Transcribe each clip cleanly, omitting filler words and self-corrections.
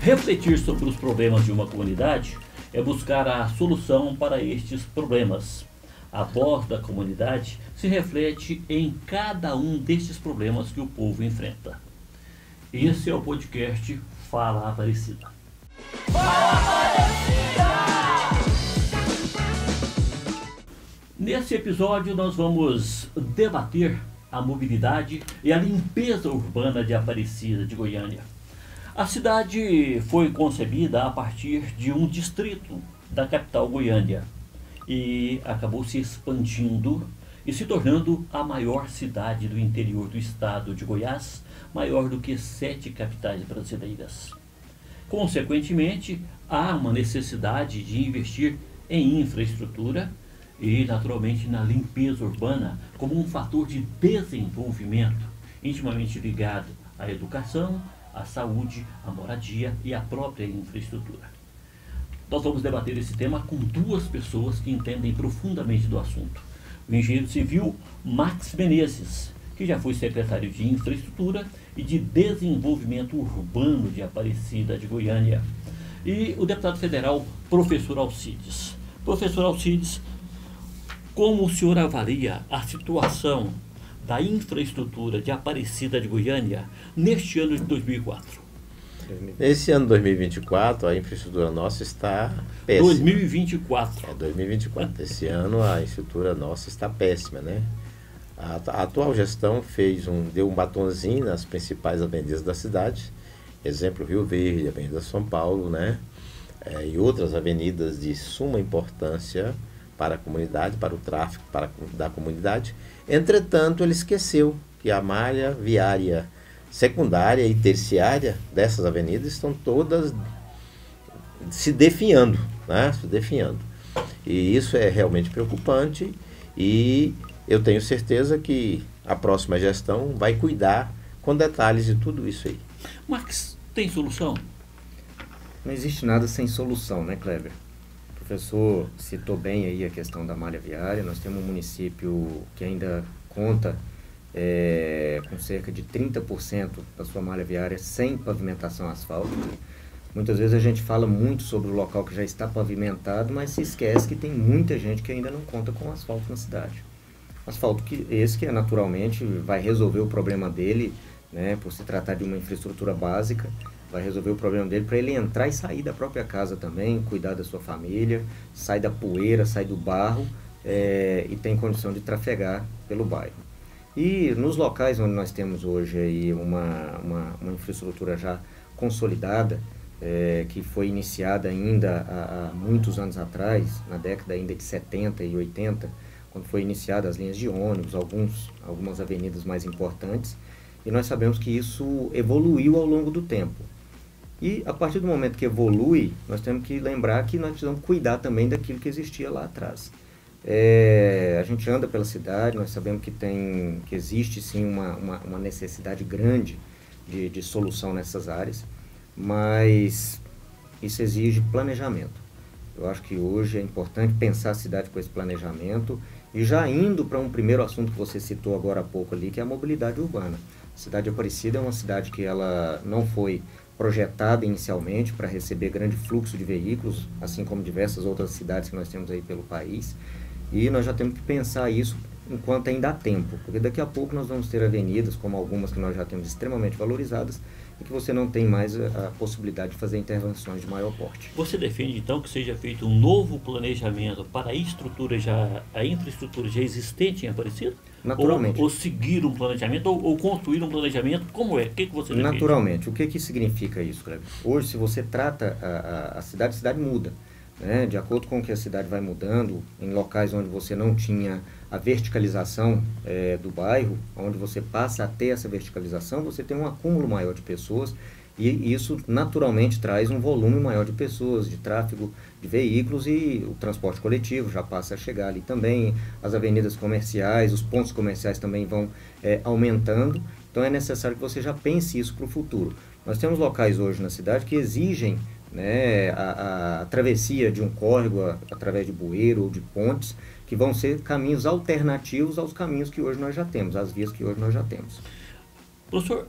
Refletir sobre os problemas de uma comunidade é buscar a solução para estes problemas. A voz da comunidade se reflete em cada um destes problemas que o povo enfrenta. Esse é o podcast Fala Aparecida. Fala Aparecida! Nesse episódio nós vamos debater a mobilidade e a limpeza urbana de Aparecida de Goiânia. A cidade foi concebida a partir de um distrito da capital Goiânia e acabou se expandindo e se tornando a maior cidade do interior do estado de Goiás, maior do que 7 capitais brasileiras. Consequentemente, há uma necessidade de investir em infraestrutura e, naturalmente, na limpeza urbana como um fator de desenvolvimento intimamente ligado à educação, à saúde, à moradia e à própria infraestrutura. Nós vamos debater esse tema com duas pessoas que entendem profundamente do assunto. O engenheiro civil Max Menezes, que já foi secretário de Infraestrutura e de Desenvolvimento Urbano de Aparecida de Goiânia, e o deputado federal, professor Alcides. Professor Alcides, como o senhor avalia a situação da infraestrutura de Aparecida de Goiânia neste ano de 2004? Nesse ano 2024, a infraestrutura nossa está péssima. 2024. 2024. Esse ano a infraestrutura nossa está péssima, né? A atual gestão deu um batonzinho nas principais avenidas da cidade, exemplo Rio Verde, Avenida São Paulo, né? E outras avenidas de suma importância para a comunidade, para o tráfego da comunidade. Entretanto, ele esqueceu que a malha viária secundária e terciária dessas avenidas estão todas se definhando, né? Se definhando. E isso é realmente preocupante e eu tenho certeza que a próxima gestão vai cuidar com detalhes de tudo isso aí. Max, tem solução? Não existe nada sem solução, né, Kleber? O professor citou bem aí a questão da malha viária. Nós temos um município que ainda conta com cerca de 30% da sua malha viária sem pavimentação asfáltica. Muitas vezes a gente fala muito sobre o local que já está pavimentado, mas se esquece que tem muita gente que ainda não conta com asfalto na cidade. Asfalto que naturalmente vai resolver o problema dele, né, por se tratar de uma infraestrutura básica, vai resolver o problema dele para ele entrar e sair da própria casa também, cuidar da sua família, sai da poeira, sai do barro e tem condição de trafegar pelo bairro. E nos locais onde nós temos hoje aí uma infraestrutura já consolidada, que foi iniciada ainda há muitos anos atrás, na década ainda de 70 e 80, quando foi iniciada as linhas de ônibus, algumas avenidas mais importantes, e nós sabemos que isso evoluiu ao longo do tempo. E a partir do momento que evolui, nós temos que lembrar que nós precisamos cuidar também daquilo que existia lá atrás. A gente anda pela cidade, nós sabemos que existe sim uma necessidade grande de solução nessas áreas, mas isso exige planejamento. Eu acho que hoje é importante pensar a cidade com esse planejamento e já indo para um primeiro assunto que você citou agora há pouco ali, que é a mobilidade urbana. A cidade de Aparecida é uma cidade que ela não foi projetada inicialmente para receber grande fluxo de veículos, assim como diversas outras cidades que nós temos aí pelo país. E nós já temos que pensar isso enquanto ainda há tempo, porque daqui a pouco nós vamos ter avenidas, como algumas que nós já temos extremamente valorizadas, e que você não tem mais a possibilidade de fazer intervenções de maior porte. Você defende, então, que seja feito um novo planejamento para a infraestrutura já existente em Aparecida? Naturalmente. Ou seguir um planejamento, ou construir um planejamento? Como é? O que você defende? Naturalmente. O que significa isso, Kleber? Hoje, se você trata a cidade muda. Né? De acordo com o que a cidade vai mudando, em locais onde você não tinha a verticalização do bairro, onde você passa a ter essa verticalização, você tem um acúmulo maior de pessoas e isso naturalmente traz um volume maior de pessoas, de tráfego de veículos e o transporte coletivo já passa a chegar ali também, as avenidas comerciais, os pontos comerciais também vão aumentando, então é necessário que você já pense isso para o futuro. Nós temos locais hoje na cidade que exigem, né, a travessia de um córrego através de bueiro ou de pontes, que vão ser caminhos alternativos aos caminhos que hoje nós já temos, às vias que hoje nós já temos. Professor,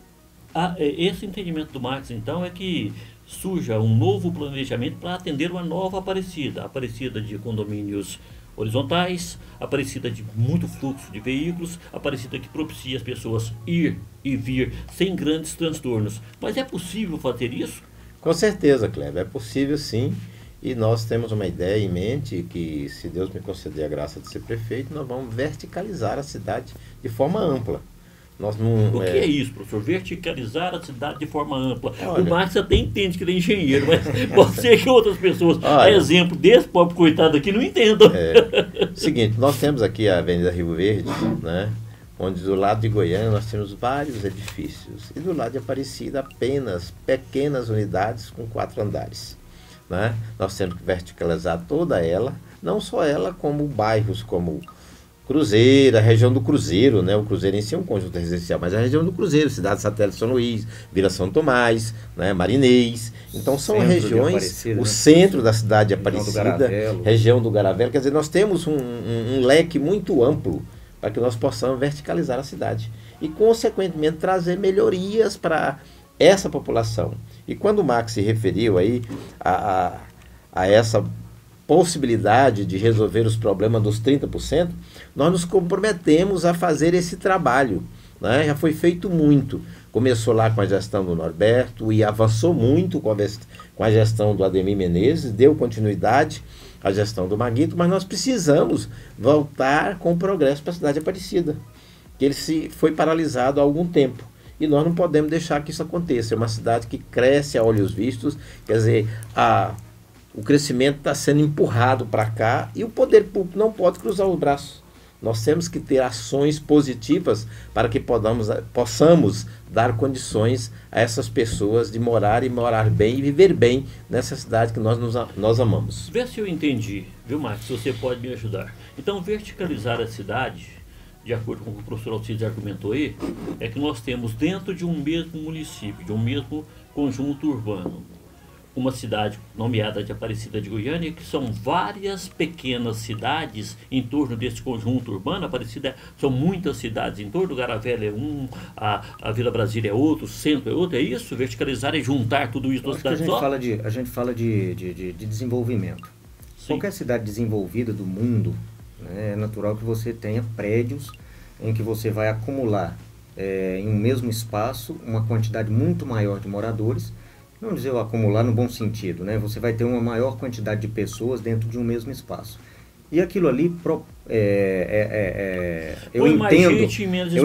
esse entendimento do Max, então, é que surja um novo planejamento para atender uma nova Aparecida. Aparecida de condomínios horizontais, Aparecida de muito fluxo de veículos, Aparecida que propicia as pessoas ir e vir sem grandes transtornos. Mas é possível fazer isso? Com certeza, Kleber, é possível sim. E nós temos uma ideia em mente que, se Deus me conceder a graça de ser prefeito, nós vamos verticalizar a cidade de forma ampla. Nós não, O que é isso, professor? Verticalizar a cidade de forma ampla. Olha, o Marcos até entende que ele é engenheiro, mas pode ser que outras pessoas, a olha, exemplo desse pobre coitado aqui, não entendam. Seguinte, nós temos aqui a Avenida Rio Verde, né, onde do lado de Goiânia nós temos vários edifícios. E do lado de Aparecida apenas pequenas unidades com 4 andares. Né? Nós temos que verticalizar toda ela, não só ela, como bairros como Cruzeiro, a região do Cruzeiro, né? O Cruzeiro em si é um conjunto residencial, mas a região do Cruzeiro, Cidade Satélite São Luís, Vila São Tomás, né? Marinês. Então são regiões, o centro da cidade de Aparecida, região do Garavelo. Quer dizer, nós temos um leque muito amplo para que nós possamos verticalizar a cidade e, consequentemente, trazer melhorias para essa população. E quando o Max se referiu aí a essa possibilidade de resolver os problemas dos 30%, nós nos comprometemos a fazer esse trabalho. Né? Já foi feito muito. Começou lá com a gestão do Norberto e avançou muito com a gestão do Ademir Menezes, deu continuidade à gestão do Maguito, mas nós precisamos voltar com o progresso para a cidade de Aparecida, que ele foi paralisado há algum tempo. E nós não podemos deixar que isso aconteça. É uma cidade que cresce a olhos vistos, quer dizer, o crescimento está sendo empurrado para cá e o poder público não pode cruzar os braços. Nós temos que ter ações positivas para que possamos dar condições a essas pessoas de morar e morar bem e viver bem nessa cidade que nós amamos. Vê se eu entendi, viu, Marcos? Se você pode me ajudar. Então, verticalizar a cidade, de acordo com o que o professor Alcides argumentou aí, é que nós temos dentro de um mesmo município, de um mesmo conjunto urbano, uma cidade nomeada de Aparecida de Goiânia, que são várias pequenas cidades em torno desse conjunto urbano. Aparecida são muitas cidades em torno, o Garavelo é um, a Vila Brasília é outro, o centro é outro, é isso? Verticalizar e juntar tudo isso numa cidade só? A gente fala de desenvolvimento. Sim. Qualquer cidade desenvolvida do mundo, né, é natural que você tenha prédios em que você vai acumular em um mesmo espaço uma quantidade muito maior de moradores. Não dizer acumular no bom sentido, né? Você vai ter uma maior quantidade de pessoas dentro de um mesmo espaço. E aquilo ali, eu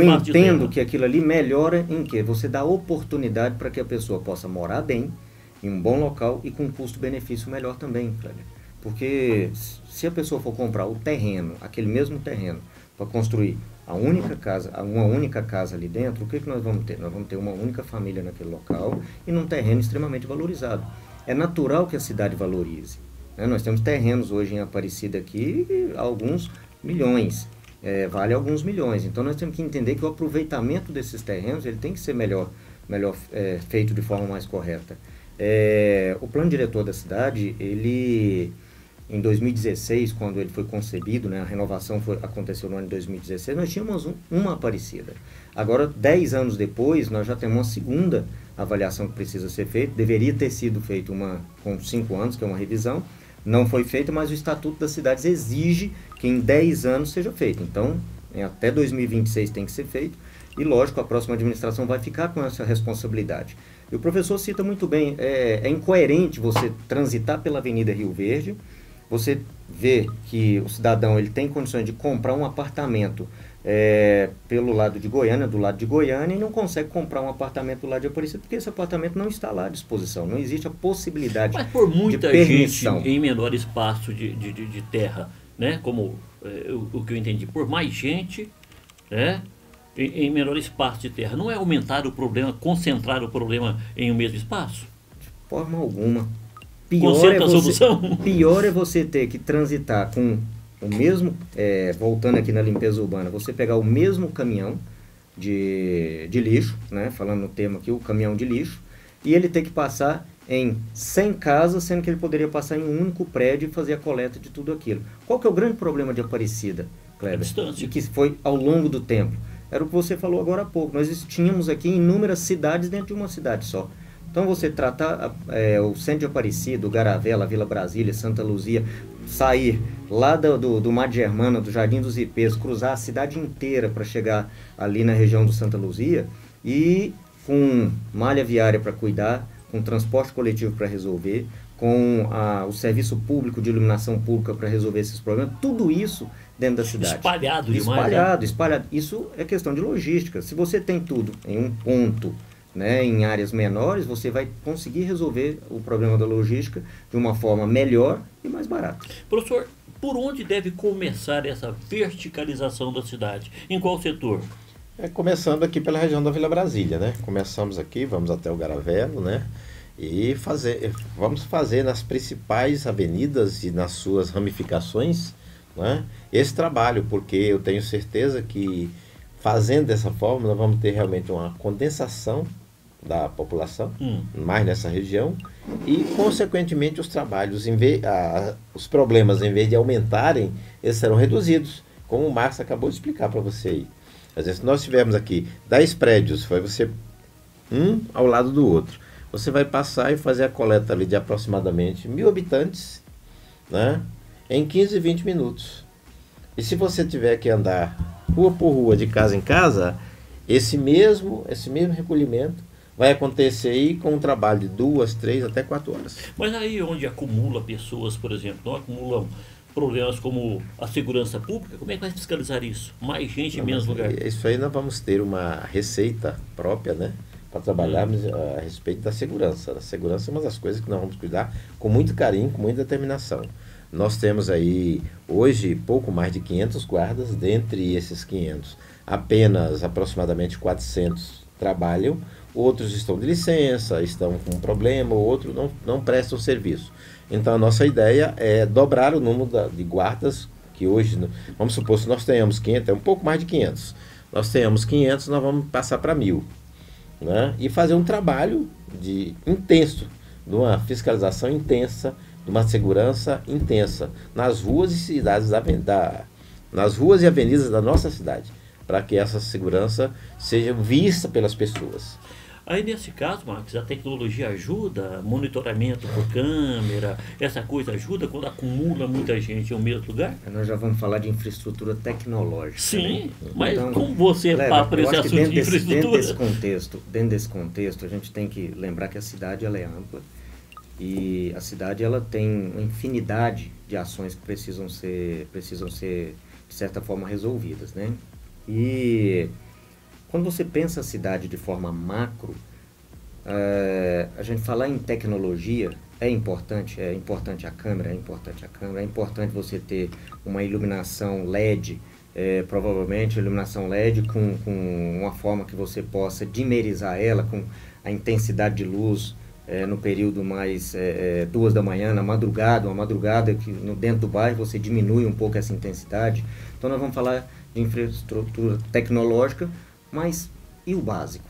entendo que aquilo ali melhora em quê? Você dá oportunidade para que a pessoa possa morar bem, em um bom local e com um custo-benefício melhor também, Cléber. Porque se a pessoa for comprar o terreno, aquele mesmo terreno, para construir uma única casa ali dentro, o que nós vamos ter? Nós vamos ter uma única família naquele local e num terreno extremamente valorizado. É natural que a cidade valorize. Né? Nós temos terrenos hoje em Aparecida aqui, alguns milhões, vale alguns milhões. Então nós temos que entender que o aproveitamento desses terrenos ele tem que ser melhor feito de forma mais correta. O plano diretor da cidade, ele... Em 2016, quando ele foi concebido, né, a renovação aconteceu no ano de 2016, nós tínhamos uma Aparecida. Agora, 10 anos depois, nós já temos uma segunda avaliação que precisa ser feita. Deveria ter sido feita uma com 5 anos, que é uma revisão. Não foi feita, mas o Estatuto das Cidades exige que em 10 anos seja feito. Então, até 2026 tem que ser feito. E, lógico, a próxima administração vai ficar com essa responsabilidade. E o professor cita muito bem, é incoerente você transitar pela Avenida Rio Verde, você vê que o cidadão ele tem condições de comprar um apartamento pelo lado de Goiânia, do lado de Goiânia, e não consegue comprar um apartamento do lado de Aparecida, porque esse apartamento não está lá à disposição, não existe a possibilidade de permissão. Mas por muita gente em menor espaço de terra, né, como o que eu entendi, por mais gente, né, em menor espaço de terra, não é aumentar o problema, concentrar o problema em um mesmo espaço? De forma alguma. Pior é você ter que transitar com o mesmo, voltando aqui na limpeza urbana, você pegar o mesmo caminhão de lixo, né, falando no termo aqui, o caminhão de lixo, e ele ter que passar em 100 casas, sendo que ele poderia passar em um único prédio e fazer a coleta de tudo aquilo. Qual que é o grande problema de Aparecida, Kleber? E que foi ao longo do tempo. Era o que você falou agora há pouco. Nós tínhamos aqui inúmeras cidades dentro de uma cidade só. Então você tratar o Centro de Aparecida, o Garavela, Vila Brasília, Santa Luzia, sair lá do Mar de Germana, do Jardim dos Ipês, cruzar a cidade inteira para chegar ali na região do Santa Luzia, e com malha viária para cuidar, com transporte coletivo para resolver, com o serviço público de iluminação pública para resolver esses problemas, tudo isso dentro da cidade. Espalhado demais. Espalhado. Isso é questão de logística. Se você tem tudo em um ponto, né, em áreas menores, você vai conseguir resolver o problema da logística de uma forma melhor e mais barata. Professor, por onde deve começar essa verticalização da cidade? Em qual setor? Começando aqui pela região da Vila Brasília, né? Começamos aqui, vamos até o Garavelo, né? E vamos fazer nas principais avenidas e nas suas ramificações, né, esse trabalho, porque eu tenho certeza que fazendo dessa forma nós vamos ter realmente uma condensação da população, mais nessa região, e consequentemente os trabalhos, os problemas, em vez de aumentarem, eles serão reduzidos, como o Marcos acabou de explicar para você aí. Às vezes, se nós tivermos aqui 10 prédios, vai você um ao lado do outro, você vai passar e fazer a coleta ali de aproximadamente 1.000 habitantes, né, em 15, 20 minutos. E se você tiver que andar rua por rua, de casa em casa, esse mesmo recolhimento vai acontecer aí com um trabalho de 2, 3, até 4 horas. Mas aí onde acumula pessoas, por exemplo, não acumulam problemas como a segurança pública, como é que vai fiscalizar isso? Mais gente em menos lugar? Isso aí nós vamos ter uma receita própria, né, para trabalharmos a respeito da segurança. A segurança é uma das coisas que nós vamos cuidar com muito carinho, com muita determinação. Nós temos aí, hoje, pouco mais de 500 guardas. Dentre esses 500, apenas aproximadamente 400 trabalham, outros estão de licença, estão com um problema, outros não prestam serviço. Então, a nossa ideia é dobrar o número de guardas, que hoje, vamos supor, se nós tenhamos 500, é um pouco mais de 500. Nós tenhamos 500, nós vamos passar para 1.000. Né? E fazer um trabalho intenso, de uma fiscalização intensa, de uma segurança intensa nas ruas e cidades nas ruas e avenidas da nossa cidade, para que essa segurança seja vista pelas pessoas. Aí nesse caso, Marcos, a tecnologia ajuda, monitoramento por câmera, essa coisa ajuda quando acumula muita gente em um mesmo lugar? Nós já vamos falar de infraestrutura tecnológica. Sim, né? Mas então, como você fala para esse assunto de infraestrutura? Dentro desse contexto, a gente tem que lembrar que a cidade ela é ampla e a cidade ela tem uma infinidade de ações que precisam ser de certa forma resolvidas, né? E quando você pensa a cidade de forma macro, a gente falar em tecnologia é importante a câmera, é importante você ter uma iluminação LED, provavelmente iluminação LED com uma forma que você possa dimerizar ela com a intensidade de luz no período mais 2 da manhã, uma madrugada que dentro do bairro você diminui um pouco essa intensidade. Então nós vamos falar de infraestrutura tecnológica, mas e o básico?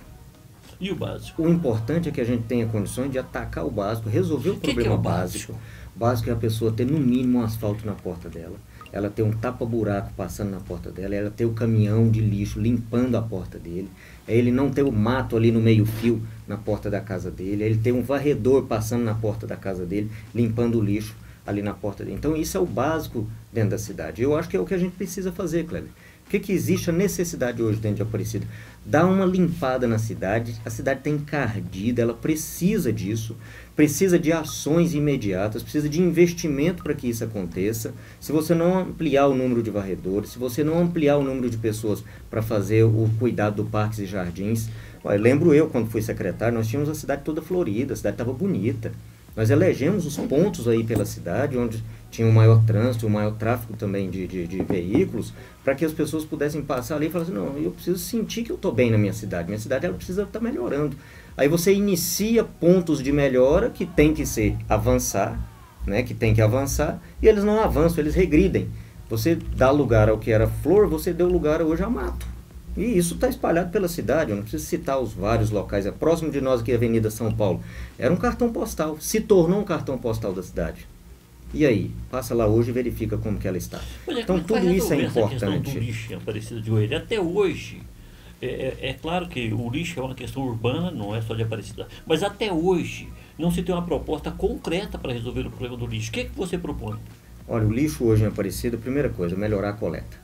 E o básico? O importante é que a gente tenha condições de atacar o básico, resolver o problema básico. O básico é a pessoa ter no mínimo um asfalto na porta dela, ela ter um tapa-buraco passando na porta dela, ela ter o caminhão de lixo limpando a porta dele, ele não ter o mato ali no meio-fio na porta da casa dele, ele ter um varredor passando na porta da casa dele, limpando o lixo ali na porta dele. Então isso é o básico dentro da cidade. Eu acho que é o que a gente precisa fazer, Kleber. O que existe a necessidade hoje dentro de Aparecida? Dar uma limpada na cidade, a cidade está encardida, ela precisa disso, precisa de ações imediatas, precisa de investimento para que isso aconteça. Se você não ampliar o número de varredores, se você não ampliar o número de pessoas para fazer o cuidado do parques e jardins, lembro eu, quando fui secretário, nós tínhamos a cidade toda florida, a cidade estava bonita. Nós elegemos os pontos aí pela cidade, onde tinha o maior trânsito, o maior tráfego também de veículos, para que as pessoas pudessem passar ali e falar assim, não, eu preciso sentir que eu estou bem na minha cidade ela precisa estar melhorando. Aí você inicia pontos de melhora que tem que avançar, né, e eles não avançam, eles regridem. Você dá lugar ao que era flor, você deu lugar hoje a mato. E isso está espalhado pela cidade, eu não preciso citar os vários locais. Próximo de nós aqui, a Avenida São Paulo, era um cartão postal, se tornou um cartão postal da cidade. E aí, passa lá hoje e verifica como que ela está. Olha, então tudo isso é importante. Do lixo em Aparecida de Goiânia. Até hoje, É claro que o lixo é uma questão urbana, não é só de Aparecida. Mas até hoje não se tem uma proposta concreta para resolver o problema do lixo. O que é que você propõe? Olha, o lixo hoje em Aparecida, primeira coisa, melhorar a coleta.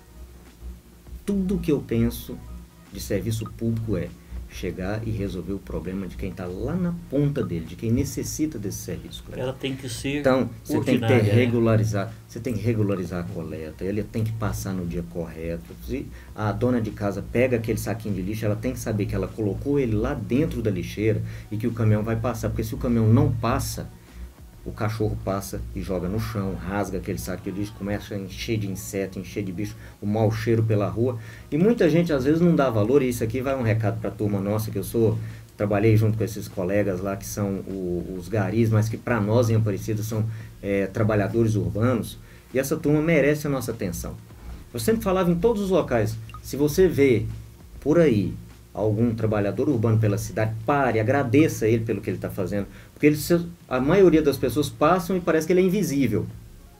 Tudo que eu penso de serviço público é chegar e resolver o problema de quem está lá na ponta dele, de quem necessita desse serviço. Ela tem que ser então, você tem que regularizar, né? Você tem que regularizar a coleta, ele tem que passar no dia correto. Se a dona de casa pega aquele saquinho de lixo, ela tem que saber que ela colocou ele lá dentro da lixeira e que o caminhão vai passar, porque se o caminhão não passa, o cachorro passa e joga no chão, rasga aquele saco de lixo, começa a encher de inseto, encher de bicho, o mau cheiro pela rua. E muita gente às vezes não dá valor, e isso aqui vai um recado para a turma nossa, que trabalhei junto com esses colegas lá que são os garis, mas que para nós em Aparecida são trabalhadores urbanos, e essa turma merece a nossa atenção. Eu sempre falava em todos os locais, se você vê por aí algum trabalhador urbano pela cidade, pare, agradeça ele pelo que ele está fazendo, porque a maioria das pessoas passam e parece que ele é invisível,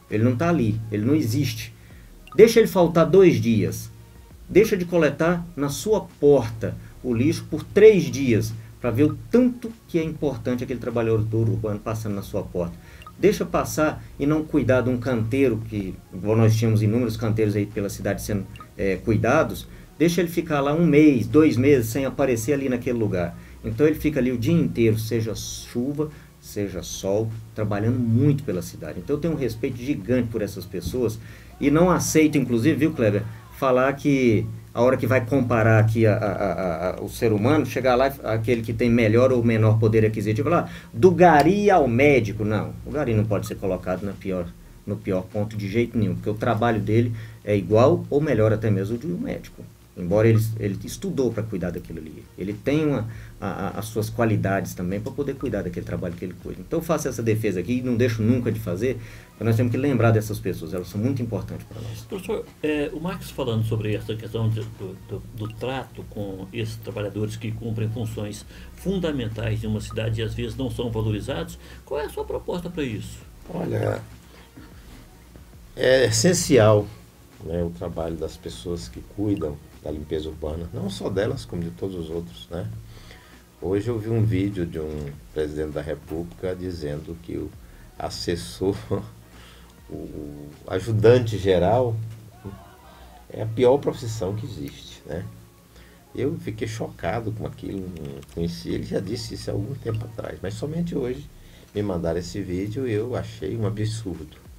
ele não está ali, ele não existe. Deixa ele faltar 2 dias, deixa de coletar na sua porta o lixo por 3 dias, para ver o tanto que é importante aquele trabalhador urbano passando na sua porta. Deixa passar e não cuidar de um canteiro, que igual nós tínhamos inúmeros canteiros aí pela cidade sendo cuidados. Deixa ele ficar lá 1 mês, 2 meses sem aparecer ali naquele lugar. Então ele fica ali o dia inteiro, seja chuva, seja sol, trabalhando muito pela cidade. Então eu tenho um respeito gigante por essas pessoas e não aceito, inclusive, viu, Kleber, falar que a hora que vai comparar aqui o ser humano, chegar lá, aquele que tem melhor ou menor poder aquisitivo, lá, do gari ao médico. Não, o gari não pode ser colocado no pior ponto de jeito nenhum, porque o trabalho dele é igual ou melhor até mesmo do médico. Embora ele estudou para cuidar daquilo ali. Ele tem as suas qualidades também para poder cuidar daquele trabalho que ele cuida. Então eu faço essa defesa aqui e não deixo nunca de fazer, porque nós temos que lembrar dessas pessoas, elas são muito importantes para nós. Professor, o Marcos falando sobre essa questão do trato com esses trabalhadores que cumprem funções fundamentais em uma cidade e às vezes não são valorizados, qual é a sua proposta para isso? Olha, é essencial, né, o trabalho das pessoas que cuidam da limpeza urbana, não só delas, como de todos os outros, né? Hoje eu vi um vídeo de um presidente da República dizendo que o assessor, o ajudante geral, é a pior profissão que existe, né? Eu fiquei chocado com aquilo, não conhecia, ele já disse isso há algum tempo atrás, mas somente hoje me mandaram esse vídeo e eu achei um absurdo.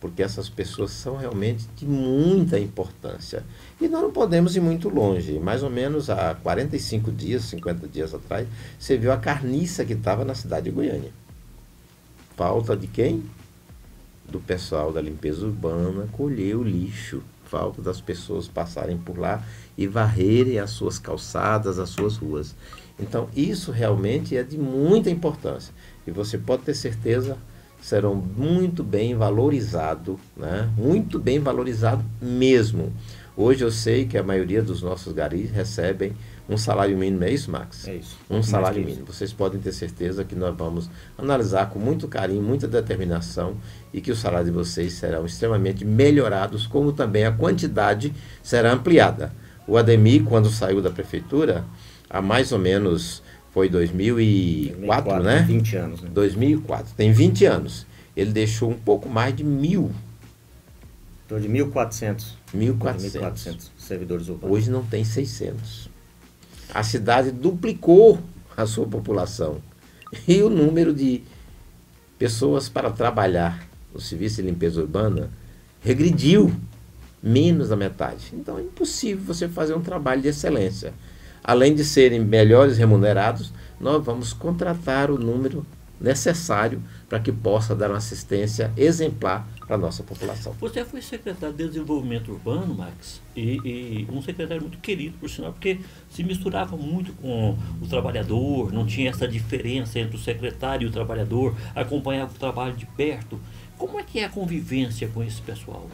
Porque essas pessoas são realmente de muita importância. E nós não podemos ir muito longe. Mais ou menos há 45 dias, 50 dias atrás, você viu a carniça que estava na cidade de Goiânia. Falta de quem? Do pessoal da limpeza urbana colher o lixo. Falta das pessoas passarem por lá e varrerem as suas calçadas, as suas ruas. Então, isso realmente é de muita importância. E você pode ter certeza, serão muito bem valorizados, né? Muito bem valorizado mesmo. Hoje eu sei que a maioria dos nossos garis recebem um salário mínimo, é isso, Max? É isso. Um salário mínimo. Vocês podem ter certeza que nós vamos analisar com muito carinho, muita determinação e que o salário de vocês serão extremamente melhorados, como também a quantidade será ampliada. O Ademir, quando saiu da prefeitura, há mais ou menos... Foi 2004, né? 20 anos, né? 2004, tem 20 anos. Ele deixou um pouco mais de 1.000. Então, de 1.400. 1.400 servidores urbanos. Hoje não tem 600. A cidade duplicou a sua população. E o número de pessoas para trabalhar no serviço de limpeza urbana regrediu menos da metade. Então é impossível você fazer um trabalho de excelência. Além de serem melhores remunerados, nós vamos contratar o número necessário para que possa dar uma assistência exemplar para a nossa população. Você foi secretário de Desenvolvimento Urbano, Max, e um secretário muito querido, por sinal, porque se misturava muito com o trabalhador, não tinha essa diferença entre o secretário e o trabalhador, acompanhava o trabalho de perto. Como é que é a convivência com esse pessoal?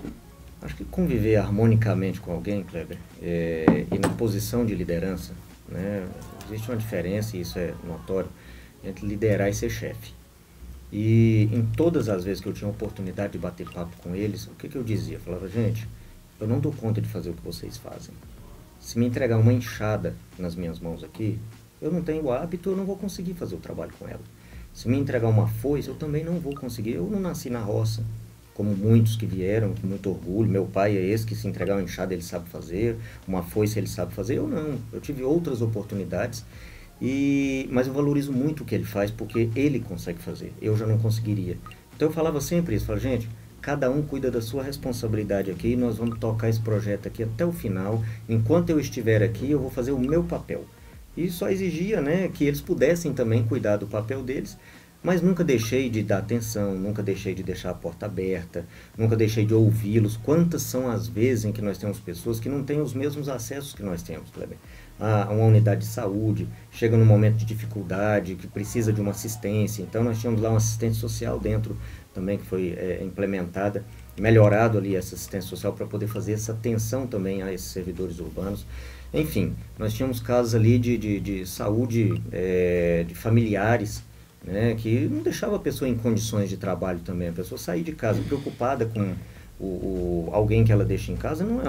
Acho que conviver harmonicamente com alguém, Kleber, e na posição de liderança, né, existe uma diferença, e isso é notório, entre liderar e ser chefe. E em todas as vezes que eu tinha a oportunidade de bater papo com eles, o que eu dizia? Eu falava, gente, eu não dou conta de fazer o que vocês fazem. Se me entregar uma enxada nas minhas mãos aqui, eu não tenho hábito, eu não vou conseguir fazer o trabalho com ela. Se me entregar uma foice, eu também não vou conseguir. Eu não nasci na roça, como muitos que vieram, com muito orgulho. Meu pai é esse que se entregar uma enxada ele sabe fazer, uma foice ele sabe fazer. Eu não, eu tive outras oportunidades, mas eu valorizo muito o que ele faz, porque ele consegue fazer, eu já não conseguiria. Então eu falava sempre isso, falava, gente, cada um cuida da sua responsabilidade aqui, nós vamos tocar esse projeto aqui até o final. Enquanto eu estiver aqui, eu vou fazer o meu papel. E só exigia, né, que eles pudessem também cuidar do papel deles, mas nunca deixei de dar atenção, nunca deixei de deixar a porta aberta, nunca deixei de ouvi-los. Quantas são as vezes em que nós temos pessoas que não têm os mesmos acessos que nós temos, Kleber? A uma unidade de saúde, chega num momento de dificuldade, que precisa de uma assistência. Então nós tínhamos lá uma assistente social dentro também, que foi implementada, melhorado ali essa assistência social para poder fazer essa atenção também a esses servidores urbanos. Enfim, nós tínhamos casos ali de saúde de familiares, né, que não deixava a pessoa em condições de trabalho também. A pessoa sair de casa preocupada com alguém que ela deixa em casa não é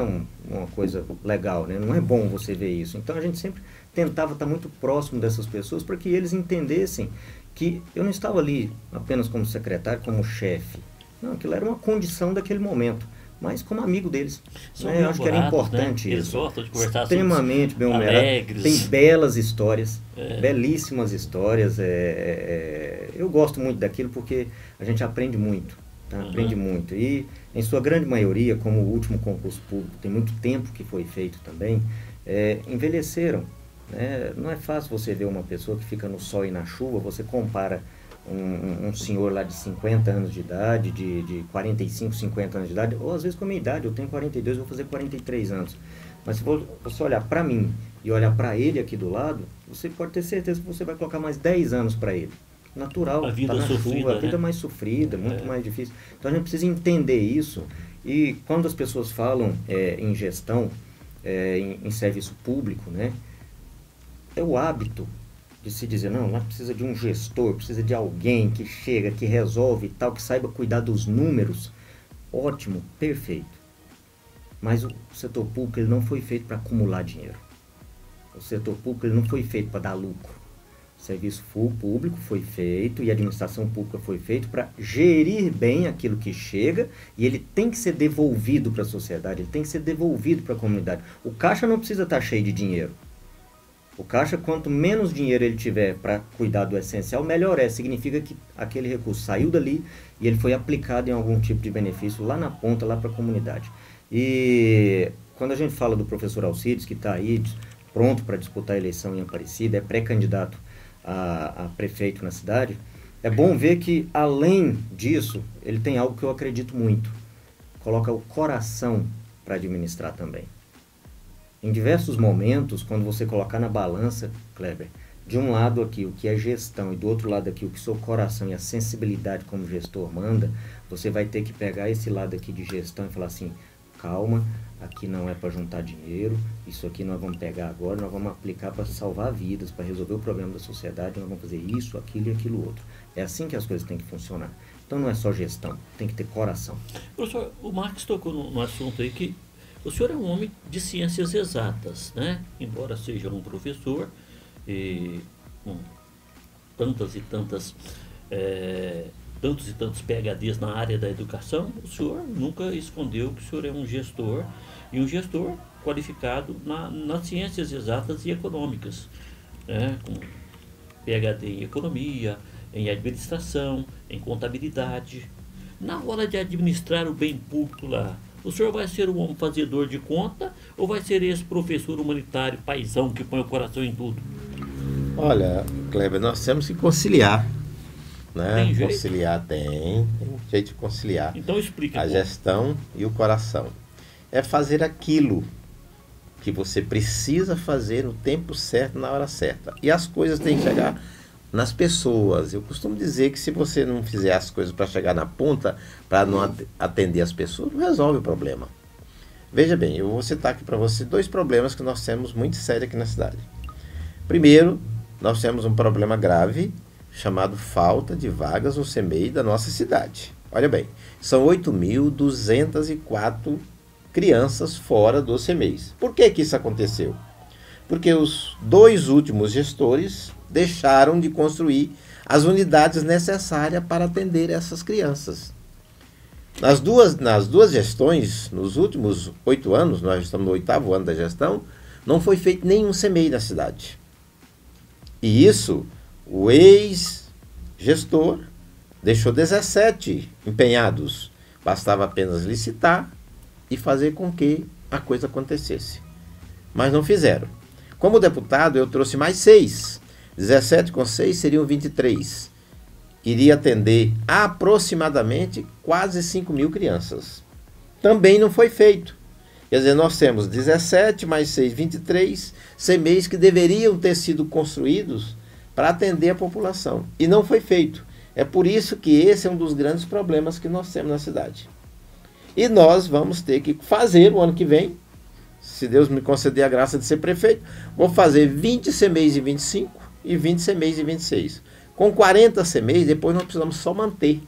uma coisa legal, né? Não é bom você ver isso. Então a gente sempre tentava estar muito próximo dessas pessoas para que eles entendessem que eu não estava ali apenas como secretário, como chefe. Não, aquilo era uma condição daquele momento, mas como amigo deles. Né? Eu acho que era importante, né? Eles gostam de conversar extremamente bem-humorado. Tem belas histórias, belíssimas histórias. Eu gosto muito daquilo porque a gente aprende muito. Tá? Aprende muito. E, em sua grande maioria, como o último concurso público tem muito tempo que foi feito também, envelheceram. Né? Não é fácil você ver uma pessoa que fica no sol e na chuva, você compara um senhor lá de 50 anos de idade, de 45, 50 anos de idade, ou às vezes com a minha idade, eu tenho 42, vou fazer 43 anos. Mas se você olhar para mim e olhar para ele aqui do lado, você pode ter certeza que você vai colocar mais 10 anos para ele. Natural, a vida tá na sofrida, chuva, a vida né? mais sofrida, muito mais difícil. Então a gente precisa entender isso. E quando as pessoas falam em gestão, em serviço público, né, é o hábito de se dizer, não, lá precisa de um gestor, precisa de alguém que chega, que resolve e tal, que saiba cuidar dos números. Ótimo, perfeito. Mas o setor público ele não foi feito para acumular dinheiro. O setor público ele não foi feito para dar lucro. O serviço público foi feito e a administração pública foi feito para gerir bem aquilo que chega, e ele tem que ser devolvido para a sociedade, ele tem que ser devolvido para a comunidade. O caixa não precisa estar cheio de dinheiro. O caixa, quanto menos dinheiro ele tiver para cuidar do essencial, melhor é. Significa que aquele recurso saiu dali e ele foi aplicado em algum tipo de benefício lá na ponta, lá para a comunidade. E quando a gente fala do professor Alcides, que está aí pronto para disputar a eleição em Aparecida, é pré-candidato a prefeito na cidade, é bom ver que, além disso, ele tem algo que eu acredito muito. Coloca o coração para administrar também. Em diversos momentos, quando você colocar na balança, Kleber, de um lado aqui o que é gestão e do outro lado aqui o que seu coração e a sensibilidade como gestor manda, você vai ter que pegar esse lado aqui de gestão e falar assim, calma, aqui não é para juntar dinheiro, isso aqui nós vamos pegar agora, nós vamos aplicar para salvar vidas, para resolver o problema da sociedade, nós vamos fazer isso, aquilo e aquilo outro. É assim que as coisas têm que funcionar. Então não é só gestão, tem que ter coração. Professor, o Marcos tocou no assunto aí que o senhor é um homem de ciências exatas, né? Embora seja um professor, com tantos e tantos PhDs na área da educação, o senhor nunca escondeu que o senhor é um gestor, e um gestor qualificado nas ciências exatas e econômicas, né? Com PhD em economia, em administração, em contabilidade. Na hora de administrar o bem público lá, o senhor vai ser um homem fazedor de conta ou vai ser esse professor humanitário, paizão, que põe o coração em tudo? Olha, Kleber, nós temos que conciliar. Né? Tem jeito? Conciliar tem jeito de conciliar. Então explica. A gestão e o coração. É fazer aquilo que você precisa fazer no tempo certo, na hora certa. E as coisas têm que chegar nas pessoas. Eu costumo dizer que se você não fizer as coisas para chegar na ponta, para não atender as pessoas, não resolve o problema. Veja bem, eu vou citar aqui para você 2 problemas que nós temos muito sérios aqui na cidade. Primeiro, nós temos um problema grave chamado falta de vagas no CMEI da nossa cidade. Olha bem, são 8.204 crianças fora dos CMEIs. Por que que isso aconteceu? Porque os 2 últimos gestores deixaram de construir as unidades necessárias para atender essas crianças. Nas duas gestões, nos últimos 8 anos, nós estamos no 8º ano da gestão, não foi feito nenhum CMEI na cidade. E isso, o ex-gestor deixou 17 empenhados. Bastava apenas licitar e fazer com que a coisa acontecesse. Mas não fizeram. Como deputado, eu trouxe mais 6. 17 com 6 seriam 23. Iria atender aproximadamente quase 5 mil crianças. Também não foi feito. Quer dizer, nós temos 17 mais 6, 23 CMEIs que deveriam ter sido construídos para atender a população. E não foi feito. É por isso que esse é um dos grandes problemas que nós temos na cidade. E nós vamos ter que fazer o ano que vem, se Deus me conceder a graça de ser prefeito, vou fazer 20 CMEIs em 25 e 20 CMEIs em 26. Com 40 CMEIs, depois nós precisamos só manter,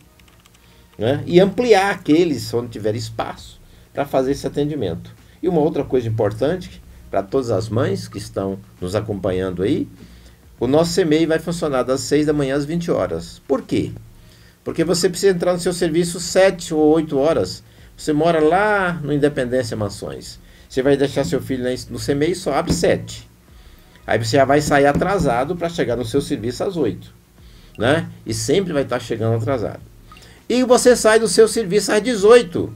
né? E ampliar aqueles onde tiver espaço para fazer esse atendimento. E uma outra coisa importante, para todas as mães que estão nos acompanhando aí, o nosso CMEI vai funcionar das 6 da manhã às 20 horas. Por quê? Porque você precisa entrar no seu serviço 7 ou 8 horas. Você mora lá no Independência Mansões. Você vai deixar seu filho no CMEI, só abre 7. Aí você já vai sair atrasado para chegar no seu serviço às 8. Né? E sempre vai estar chegando atrasado. E você sai do seu serviço às 18.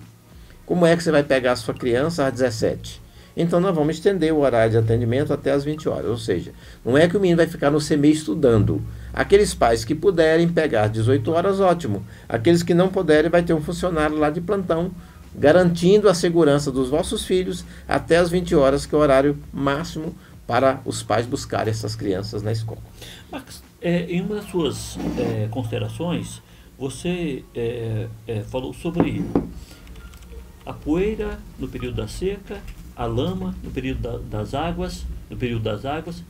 Como é que você vai pegar a sua criança às 17? Então nós vamos estender o horário de atendimento até às 20 horas. Ou seja, não é que o menino vai ficar no CMEI estudando. Aqueles pais que puderem pegar às 18 horas, ótimo. Aqueles que não puderem, vai ter um funcionário lá de plantão, garantindo a segurança dos vossos filhos até às 20 horas, que é o horário máximo para os pais buscarem essas crianças na escola. Max, em uma das suas considerações, você falou sobre a poeira no período da seca, a lama no período das águas,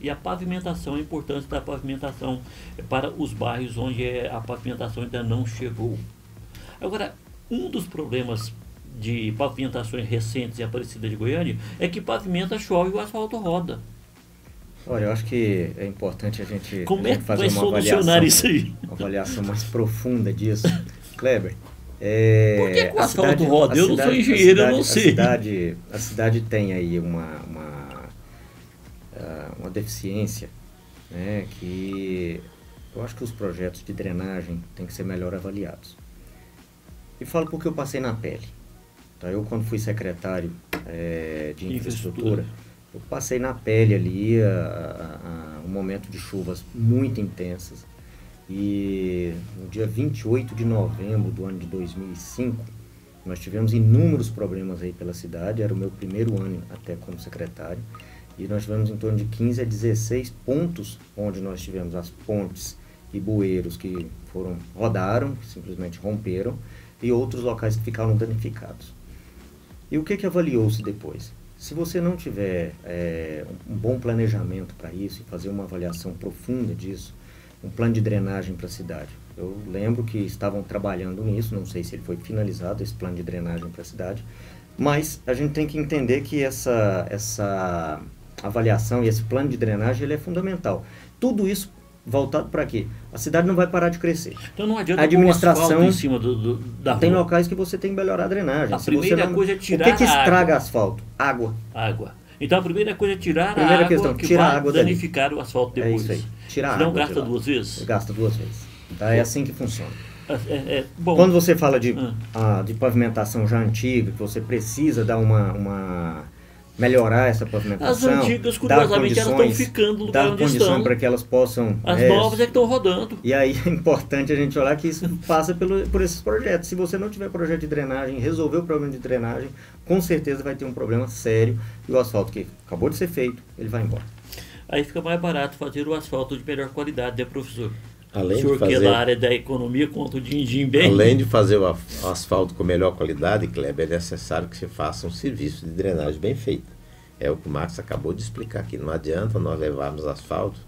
e a pavimentação, a importância da pavimentação para os bairros onde a pavimentação ainda não chegou. Agora, um dos problemas de pavimentações recentes em Aparecida de Goiânia é que pavimenta, chove e o asfalto roda. Olha, eu acho que é importante a gente fazer uma solucionar isso aí? Uma avaliação mais profunda disso. Kleber, por que o asfalto roda? Eu não sou engenheiro, eu não sei. A cidade tem aí uma deficiência, né, que eu acho que os projetos de drenagem têm que ser melhor avaliados. E falo porque eu passei na pele. Tá? Eu, quando fui secretário de infraestrutura, eu passei na pele ali um momento de chuvas muito intensas. E no dia 28 de novembro do ano de 2005, nós tivemos inúmeros problemas aí pela cidade. Era o meu primeiro ano até como secretário. E nós tivemos em torno de 15 a 16 pontos onde nós tivemos as pontes e bueiros que rodaram, que simplesmente romperam, e outros locais que ficaram danificados. E o que avaliou-se depois? Se você não tiver um bom planejamento para isso e fazer uma avaliação profunda disso, um plano de drenagem para a cidade. Eu lembro que estavam trabalhando nisso, não sei se ele foi finalizado, esse plano de drenagem para a cidade, mas a gente tem que entender que essa avaliação e esse plano de drenagem ele é fundamental. Tudo isso voltado para quê? A cidade não vai parar de crescer. Então não adianta a administração em cima da tem rua. Locais que você tem que melhorar a drenagem. A primeira coisa é tirar o que estraga água? Asfalto? Água. Então a primeira coisa é tirar a água questão, que vai água danificar o asfalto depois. É isso aí. Tirar a água. Não gasta 2 vezes? Gasta 2 vezes. Tá? É assim que funciona. Bom, quando você fala de pavimentação já antiga, que você precisa dar melhorar essa pavimentação. As antigas, curiosamente, elas estão ficando no lugar onde estão. Dar condição para que elas possam... As novas é que estão rodando. E aí é importante a gente olhar que isso passa por esses projetos. Se você não tiver projeto de drenagem, resolver o problema de drenagem, com certeza vai ter um problema sério. E o asfalto que acabou de ser feito, ele vai embora. Aí fica mais barato fazer o asfalto de melhor qualidade, né, professor? Além o senhor de fazer, que é da área da economia, conta o din-din bem. Além de fazer o asfalto com melhor qualidade, Kleber, é necessário que se faça um serviço de drenagem bem feito. É o que o Marcos acabou de explicar aqui. Não adianta nós levarmos asfalto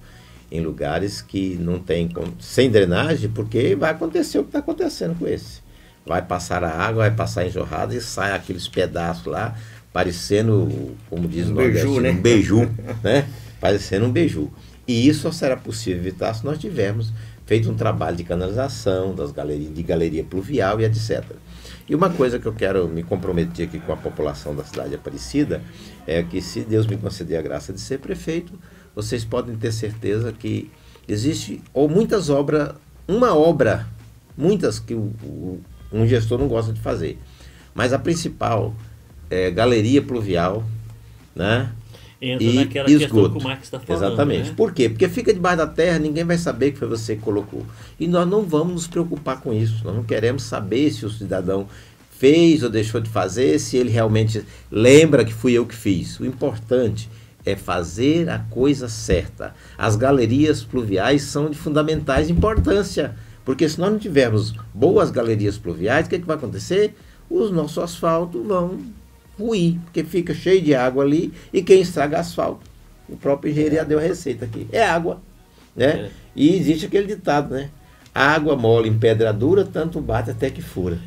em lugares que não tem sem drenagem, porque vai acontecer o que está acontecendo com esse. Vai passar a água, vai passar enjorrada e sai aqueles pedaços lá, parecendo, como diz o beiju, nordestino, né? um beiju, né? Parecendo um beiju. E isso só será possível evitar se nós tivermos feito um trabalho de canalização, de galeria pluvial e etc. E uma coisa que eu quero me comprometer aqui com a população da cidade de Aparecida é que, se Deus me conceder a graça de ser prefeito, vocês podem ter certeza que existe muitas que um gestor não gosta de fazer, mas a principal é galeria pluvial, né? Entra E naquela questão esgoto. que o Marcos está falando. Exatamente. Né? Por quê? Porque fica debaixo da terra, ninguém vai saber que foi você que colocou. E nós não vamos nos preocupar com isso. Nós não queremos saber se o cidadão fez ou deixou de fazer, se ele realmente lembra que fui eu que fiz. O importante é fazer a coisa certa. As galerias pluviais são de fundamentais importância, porque se nós não tivermos boas galerias pluviais, o que vai acontecer? Os nossos asfaltos vão ruir, porque fica cheio de água ali, e quem estraga asfalto? O próprio engenheiro já deu a receita aqui. É água, né? E existe aquele ditado, né? Água mole em pedra dura, tanto bate até que fura.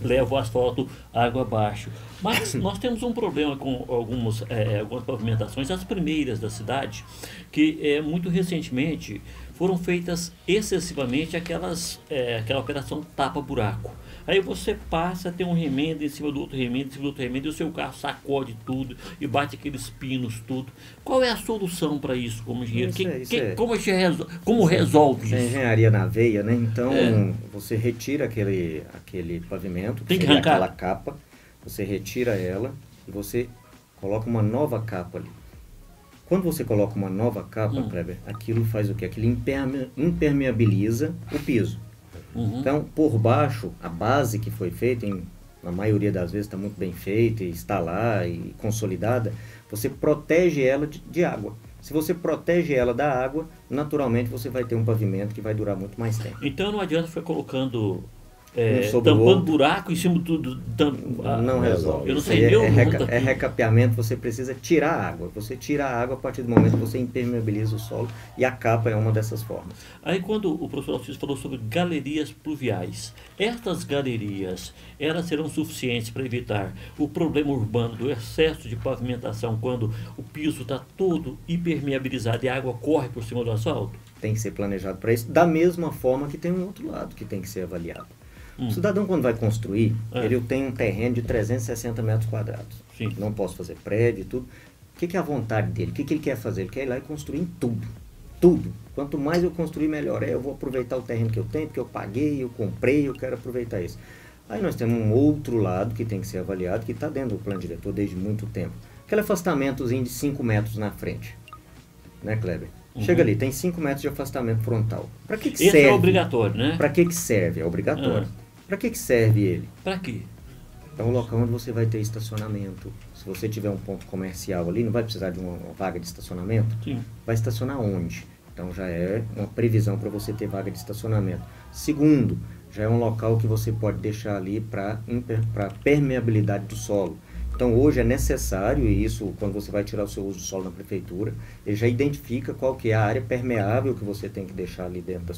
Leva o asfalto água abaixo. Mas nós temos um problema com algumas pavimentações, as primeiras da cidade, que muito recentemente foram feitas excessivamente aquela operação tapa-buraco. Aí você passa a ter um remendo em cima do outro remendo, em cima do outro remendo, e o seu carro sacode tudo e bate aqueles pinos tudo. Qual é a solução para isso como engenheiro? Como resolve isso? É engenharia na veia, né? Então, você retira aquele pavimento, Tem que seria arrancar. aquela capa, você retira ela e você coloca uma nova capa ali. Quando você coloca uma nova capa, Kleber, aquilo faz o quê? Aquilo impermeabiliza o piso. Então, por baixo, a base que foi feita, na maioria das vezes está muito bem feita, está lá e consolidada, você protege ela de água. Se você protege ela da água, naturalmente você vai ter um pavimento que vai durar muito mais tempo. Então não adianta ficar colocando, sobre o tampando outro. buraco em cima de tudo. Não resolve. Eu não Isso sei, aí meu é recapeamento, você precisa tirar a água. Você tira a água a partir do momento que você impermeabiliza o solo, e a capa é uma dessas formas. Aí quando o professor Alcides falou sobre galerias pluviais, estas galerias, elas serão suficientes para evitar o problema urbano do excesso de pavimentação quando o piso está todo impermeabilizado e a água corre por cima do asfalto? Tem que ser planejado para isso, da mesma forma que tem um outro lado que tem que ser avaliado. O cidadão, quando vai construir, ele tem um terreno de 360 metros quadrados. Sim. Não posso fazer prédio e tudo. O que é a vontade dele? O que ele quer fazer? Ele quer ir lá e construir em tudo. Tudo. Quanto mais eu construir, melhor. Eu vou aproveitar o terreno que eu tenho, porque eu paguei, eu comprei, eu quero aproveitar isso. Aí nós temos um outro lado que tem que ser avaliado, que está dentro do plano diretor desde muito tempo. Aquele afastamentozinho de 5 metros na frente. Né, Kleber? Chega ali, tem 5 metros de afastamento frontal. Para que Esse serve? é obrigatório, né? Para que serve? É obrigatório. Para que serve ele? Para quê? É um local onde você vai ter estacionamento. Se você tiver um ponto comercial ali, não vai precisar de uma vaga de estacionamento? Sim. Vai estacionar onde? Então já é uma previsão para você ter vaga de estacionamento. Segundo, já é um local que você pode deixar ali para permeabilidade do solo. Então hoje é necessário, e isso quando você vai tirar o seu uso do solo na prefeitura, ele já identifica qual que é a área permeável que você tem que deixar ali dentro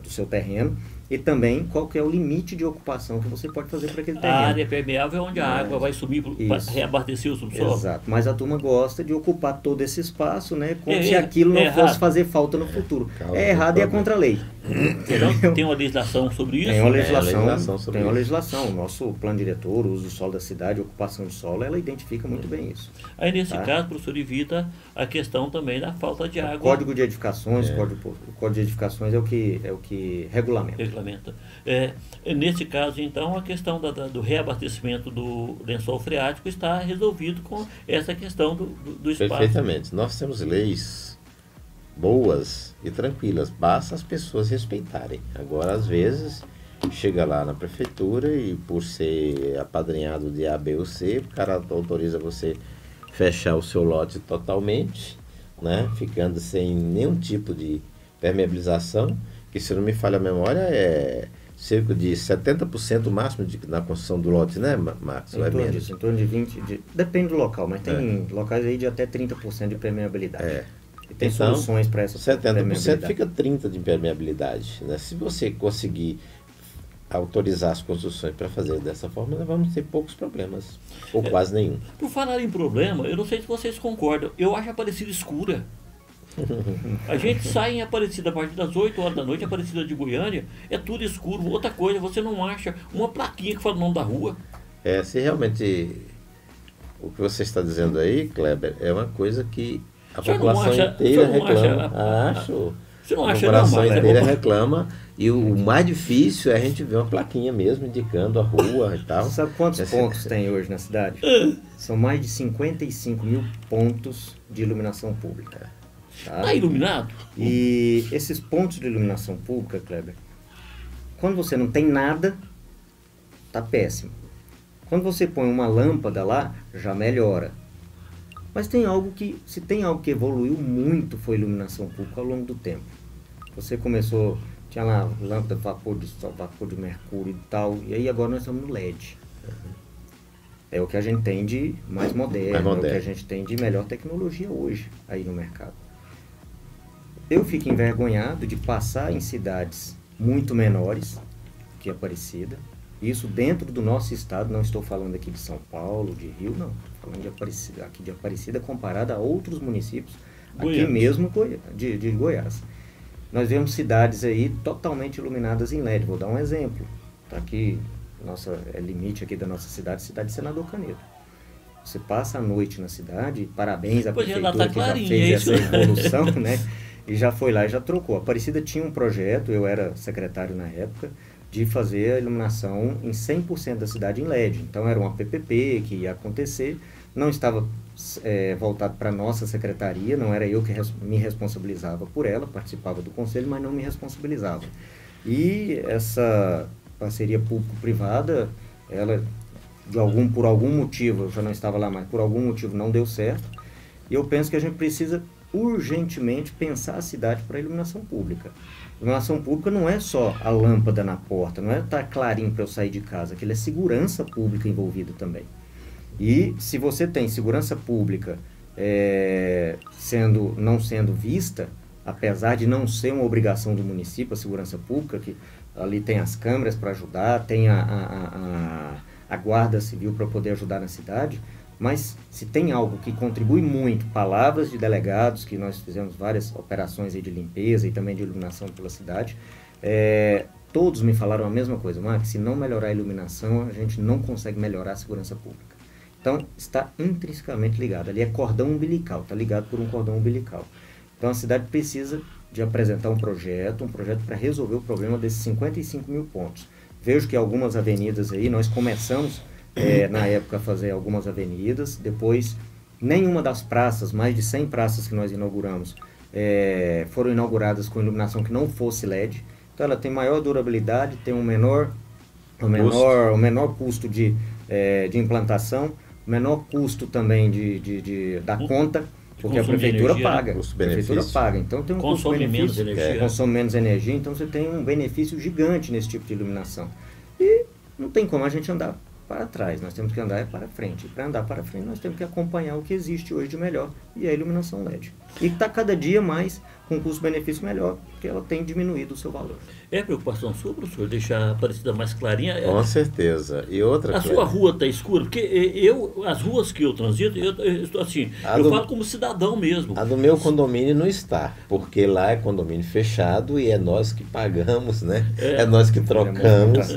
do seu terreno, e também qual que é o limite de ocupação que você pode fazer para aquele terreno. A área permeável é onde a água vai subir para reabastecer o subsolo. Exato, mas a turma gosta de ocupar todo esse espaço, né, como se É aquilo não errado. fosse fazer falta no futuro. É errado e é contra a lei. Então, tem uma legislação sobre isso? Tem uma legislação sobre tem uma isso. legislação. O nosso plano diretor, o uso do solo da cidade, ocupação de solo, ela identifica muito bem isso. Aí nesse caso, o professor evita a questão também da falta de água. Código de Edificações, o Código de Edificações é o que regulamenta. Nesse caso, então, a questão do reabastecimento do lençol freático está resolvido com essa questão do espaço. Perfeitamente. Nós temos leis boas e tranquilas, basta as pessoas respeitarem. Agora, às vezes, chega lá na prefeitura e, por ser apadrinhado de A, B ou C, o cara autoriza você fechar o seu lote totalmente, né, ficando sem nenhum tipo de permeabilização, que, se não me falha a memória, é cerca de 70% máximo na construção do lote, né, Marcos? Em torno de 20%, depende do local, mas tem locais aí de até 30% de permeabilidade. E tem então, soluções para essa 70% fica 30% de impermeabilidade, né? Se você conseguir autorizar as construções para fazer dessa forma, nós vamos ter poucos problemas, ou quase nenhum. Por falar em problema, eu não sei se vocês concordam, eu acho a Aparecida escura. A gente sai em Aparecida a partir das 8 horas da noite, Aparecida de Goiânia, é tudo escuro. Outra coisa, você não acha uma plaquinha que fala o nome da rua. Se realmente o que você está dizendo aí, Kleber, é uma coisa que a população inteira reclama. Acho. Você não A acha população não, mas inteira reclama. E o mais difícil é a gente ver uma plaquinha mesmo indicando a rua e tal. Sabe quantos pontos tem hoje na cidade? São mais de 55 mil pontos de iluminação pública. Tá iluminado? E esses pontos de iluminação pública, Kleber, quando você não tem nada, tá péssimo. Quando você põe uma lâmpada lá, já melhora. Mas se tem algo que evoluiu muito, foi a iluminação pública ao longo do tempo. Você começou, tinha lá lâmpada de vapor de sol, vapor de mercúrio e tal, e aí agora nós estamos no LED. É o que a gente tem de mais moderno, é o que a gente tem de melhor tecnologia hoje aí no mercado. Eu fico envergonhado de passar em cidades muito menores que Aparecida. Isso dentro do nosso estado, não estou falando aqui de São Paulo, de Rio, não. Estou falando de Aparecida comparada a outros municípios, aqui mesmo de Goiás. Nós vemos cidades aí totalmente iluminadas em LED. Vou dar um exemplo. Está aqui, limite aqui da nossa cidade Senador Canedo. Você passa a noite na cidade, parabéns à prefeitura que já fez essa evolução, né? E já foi lá e já trocou. A Aparecida tinha um projeto, eu era secretário na época, de fazer a iluminação em 100% da cidade em LED. Então era uma PPP que ia acontecer, não estava voltado para a nossa secretaria, não era eu que me responsabilizava por ela, participava do conselho, mas não me responsabilizava. E essa parceria público-privada, ela por algum motivo, eu já não estava lá, mas por algum motivo não deu certo. E eu penso que a gente precisa urgentemente pensar a cidade para a iluminação pública. Iluminação pública não é só a lâmpada na porta, não é estar clarinho para eu sair de casa, aquilo é segurança pública envolvida também. E se você tem segurança pública não sendo vista, apesar de não ser uma obrigação do município, a segurança pública, que ali tem as câmeras para ajudar, tem a guarda civil para poder ajudar na cidade, mas se tem algo que contribui muito, palavras de delegados, que nós fizemos várias operações aí de limpeza e também de iluminação pela cidade, todos me falaram a mesma coisa, Marcos, se não melhorar a iluminação, a gente não consegue melhorar a segurança pública. Então, está intrinsecamente ligado, ali é cordão umbilical, está ligado por um cordão umbilical. Então, a cidade precisa de apresentar um projeto para resolver o problema desses 55 mil pontos. Vejo que algumas avenidas aí, nós começamos na época a fazer algumas avenidas, depois nenhuma das praças, mais de 100 praças que nós inauguramos, foram inauguradas com iluminação que não fosse LED. Então ela tem maior durabilidade, tem um menor custo de implantação, menor custo também da conta, porque a prefeitura paga. A prefeitura paga. Então tem um custo-benefício, consome menos energia, então você tem um benefício gigante nesse tipo de iluminação. E não tem como a gente andar para trás, nós temos que andar para frente. E para andar para frente, nós temos que acompanhar o que existe hoje de melhor, e é a iluminação LED. E está cada dia mais com custo-benefício melhor, porque ela tem diminuído o seu valor. É preocupação sua, professor, deixar a Aparecida mais clarinha? Com certeza. E outra coisa. A sua rua está escura? Porque as ruas que eu transito, eu falo como cidadão mesmo. A do meu condomínio não está, porque lá é condomínio fechado e é nós que pagamos, né? É nós que trocamos.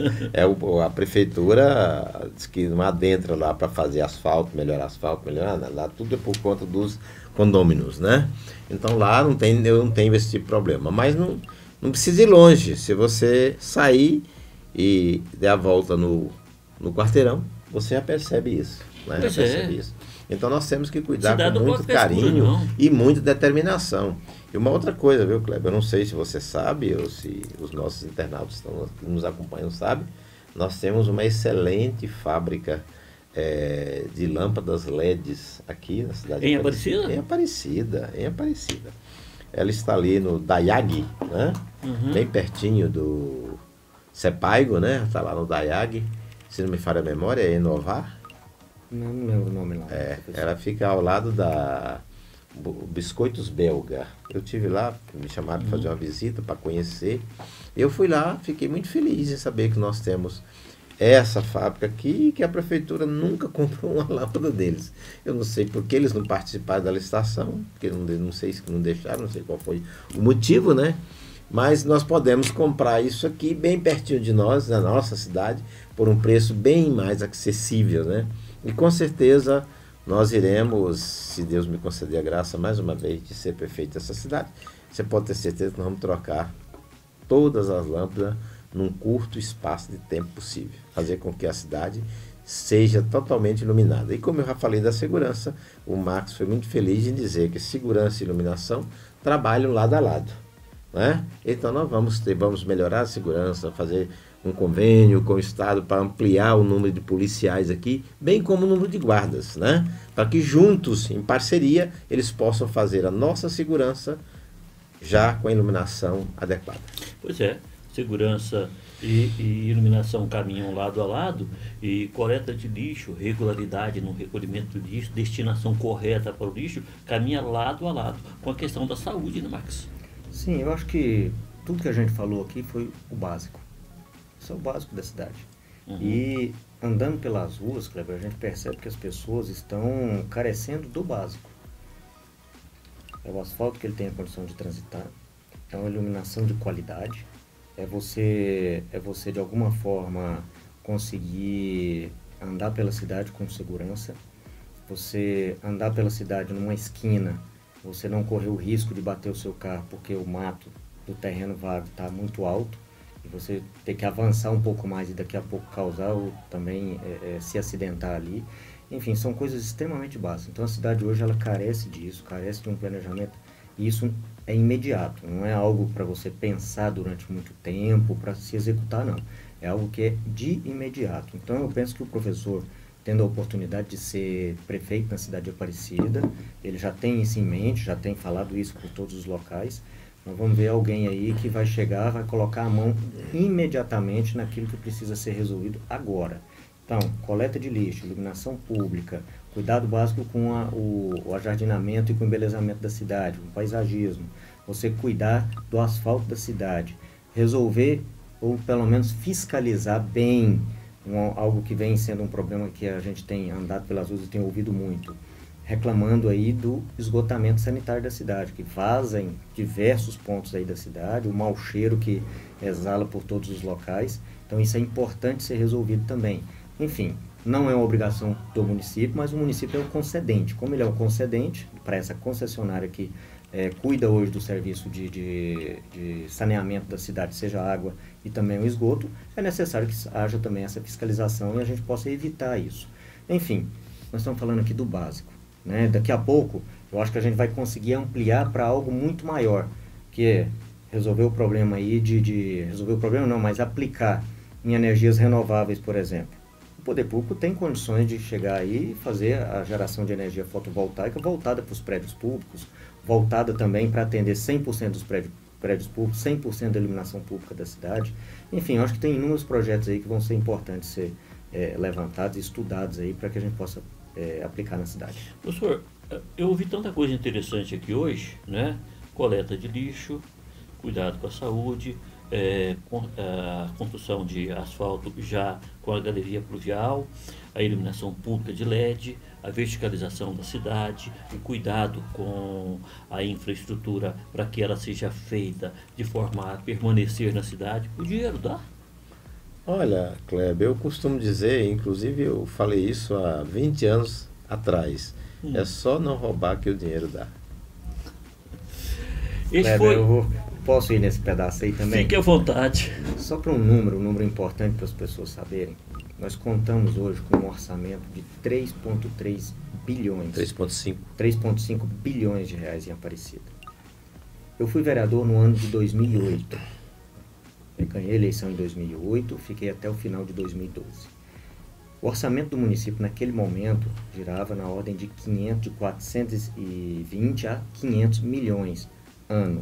A prefeitura diz que não adentra lá para fazer asfalto, melhorar nada. Lá tudo é por conta dos condôminos, né? Então lá eu não tenho esse tipo de problema. Mas não precisa ir longe. Se você sair e der a volta no quarteirão, você já percebe isso. Né? Isso. Então nós temos que cuidar com muito carinho e muita determinação. E uma outra coisa, viu, Kleber? Eu não sei se você sabe ou se os nossos internautas que nos acompanham sabem, nós temos uma excelente fábrica de lâmpadas LEDs aqui na cidade de Aparecida? Em Aparecida. Ela está ali no Dayag, né? Bem pertinho do Sepaigo, né? Está lá no Dayag. Se não me falha a memória, é Inovar. Não lembro o nome lá. Ela fica ao lado Biscoitos Belga. Eu tive lá, me chamaram para fazer uma visita, para conhecer. Eu fui lá, fiquei muito feliz em saber que nós temos essa fábrica aqui, que a prefeitura nunca comprou uma lâmpada deles. Eu não sei por que eles não participaram da licitação, porque não sei se não deixaram, não sei qual foi o motivo, né? Mas nós podemos comprar isso aqui bem pertinho de nós, na nossa cidade, por um preço bem mais acessível, né? E com certeza nós iremos, se Deus me conceder a graça mais uma vez de ser prefeito dessa cidade, você pode ter certeza que nós vamos trocar todas as lâmpadas num curto espaço de tempo possível, fazer com que a cidade seja totalmente iluminada. E como eu já falei da segurança, o Marcos foi muito feliz em dizer que segurança e iluminação trabalham lado a lado, né? Então nós vamos melhorar a segurança, fazer um convênio com o Estado para ampliar o número de policiais aqui, bem como o número de guardas, né? Para que juntos, em parceria, eles possam fazer a nossa segurança já com a iluminação adequada. Pois é, segurança e iluminação caminham lado a lado, e coleta de lixo, regularidade no recolhimento do lixo, destinação correta para o lixo, caminha lado a lado com a questão da saúde, né, Max? Sim, eu acho que tudo que a gente falou aqui foi o básico. Isso é o básico da cidade. E andando pelas ruas, Kleber, a gente percebe que as pessoas estão carecendo do básico. É o asfalto que ele tem a condição de transitar, é uma iluminação de qualidade, é você de alguma forma conseguir andar pela cidade com segurança, você andar pela cidade numa esquina, você não correr o risco de bater o seu carro porque o mato do terreno vago está muito alto, e você ter que avançar um pouco mais e daqui a pouco causar ou também se acidentar ali. Enfim, são coisas extremamente básicas. Então a cidade hoje ela carece disso, carece de um planejamento, e isso é imediato, não é algo para você pensar durante muito tempo, para se executar, não. É algo que é de imediato. Então eu penso que o professor, tendo a oportunidade de ser prefeito na cidade de Aparecida, ele já tem isso em mente, já tem falado isso por todos os locais. Nós vamos ver alguém aí que vai chegar, vai colocar a mão imediatamente naquilo que precisa ser resolvido agora. Então, coleta de lixo, iluminação pública, cuidado básico com o ajardinamento e com o embelezamento da cidade, o paisagismo, você cuidar do asfalto da cidade, resolver ou pelo menos fiscalizar bem algo que vem sendo um problema que a gente tem andado pelas ruas e tem ouvido muito, reclamando aí do esgotamento sanitário da cidade, que vaza em diversos pontos aí da cidade, o mau cheiro que exala por todos os locais. Então isso é importante ser resolvido também. Enfim, não é uma obrigação do município, mas o município é um concedente. Como ele é um concedente para essa concessionária que cuida hoje do serviço de saneamento da cidade, seja água e também o esgoto, é necessário que haja também essa fiscalização e a gente possa evitar isso. Enfim, nós estamos falando aqui do básico, né? Daqui a pouco, eu acho que a gente vai conseguir ampliar para algo muito maior, que é resolver o problema aí resolver o problema não, mas aplicar em energias renováveis, por exemplo. O poder público tem condições de chegar aí e fazer a geração de energia fotovoltaica voltada para os prédios públicos, voltada também para atender 100% dos prédios públicos, 100% da iluminação pública da cidade. Enfim, eu acho que tem inúmeros projetos aí que vão ser importantes ser levantados e estudados aí para que a gente possa aplicar na cidade. Professor, eu ouvi tanta coisa interessante aqui hoje, né? Coleta de lixo, cuidado com a saúde, a construção de asfalto já com a galeria pluvial, a iluminação pública de LED, a verticalização da cidade, o cuidado com a infraestrutura para que ela seja feita de forma a permanecer na cidade. O dinheiro dá? Olha, Kleber, eu costumo dizer, inclusive eu falei isso há 20 anos atrás, é só não roubar que o dinheiro dá. Kleber, eu posso ir nesse pedaço aí também? Fique à vontade. Só para um número importante para as pessoas saberem, nós contamos hoje com um orçamento de 3,3 bilhões. 3,5 bilhões de reais em Aparecida. Eu fui vereador no ano de 2008. Eu ganhei a eleição em 2008, fiquei até o final de 2012. O orçamento do município naquele momento girava na ordem de 420 a 500 milhões ano.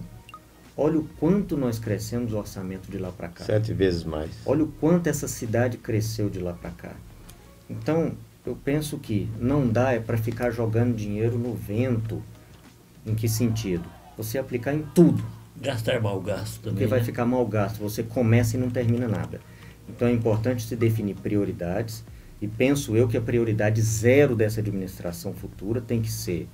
Olha o quanto nós crescemos o orçamento de lá para cá. 7 vezes mais. Olha o quanto essa cidade cresceu de lá para cá. Então, eu penso que não dá para ficar jogando dinheiro no vento Em que sentido? Você aplicar em tudo. Gastar mal gasto também. Porque vai ficar mal gasto. Você começa e não termina nada. Então é importante se definir prioridades. E penso eu que a prioridade zero dessa administração futura tem que ser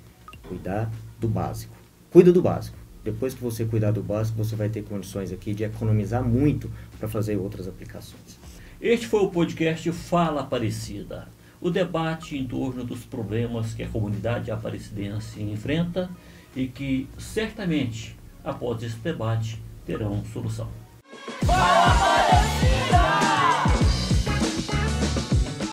cuidar do básico. Cuida do básico. Depois que você cuidar do básico, você vai ter condições aqui de economizar muito para fazer outras aplicações. Este foi o podcast Fala Aparecida. O debate em torno dos problemas que a comunidade aparecidense enfrenta e que, certamente, após esse debate, terão solução. Fala,